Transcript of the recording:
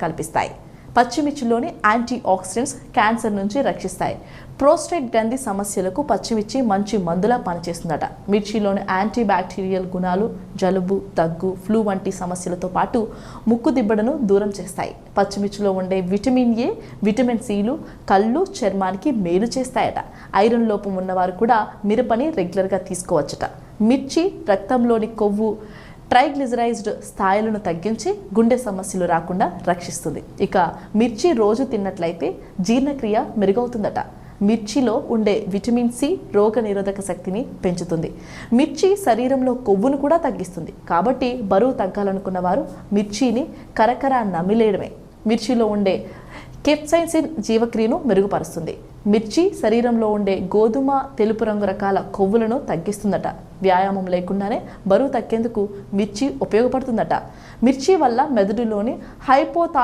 కల్పిస్తాయి. పచ్చిమిర్చిలోని anti oxidants cancer నుంచి రక్షిస్తాయి. Prostate గ్రంథి సమస్యలకు పచ్చిమిర్చి మంచి మందులా పనిచేస్తుందట. మిర్చిలోని యాంటీ బ్యాక్టీరియల్ గుణాలు జలుబు, దగ్గు, ఫ్లూ వంటి సమస్యలతో పాటు ముక్కు దిబ్బడను దూరం చేస్తాయి. పచ్చిమిర్చిలో ఉండే విటమిన్ ఏ, విటమిన్ సిలు కళ్ళు, చర్మానికి మేలు చేస్తాయట. ఐరన్ లోపం ఉన్నవారు కూడా మిరపని రెగ్యులర్గా తీసుకోవచ్చట. మిర్చి రక్తంలోని కొవ్వు ట్రైగ్లిజరైజ్డ్ స్థాయిలను తగ్గించి గుండె సమస్యలు రాకుండా రక్షిస్తుంది. ఇక మిర్చి రోజు తిన్నట్లయితే జీర్ణక్రియ మెరుగవుతుందట. మిర్చిలో ఉండే విటమిన్ సి రోగ నిరోధక శక్తిని పెంచుతుంది. మిర్చి శరీరంలో కొవ్వును కూడా తగ్గిస్తుంది. కాబట్టి బరువు తగ్గాలనుకున్న వారు మిర్చిని కరకర నమిలేయడమే. మిర్చిలో ఉండే కెప్సైసిన్ జీవక్రియను మెరుగుపరుస్తుంది. మిర్చి శరీరంలో ఉండే గోధుమ, తెలుపు రంగు రకాల కొవ్వులను తగ్గిస్తుందట. వ్యాయామం లేకుండానే బరువు తగ్గేందుకు మిర్చి ఉపయోగపడుతుందట. మిర్చి వల్ల మెదడులోని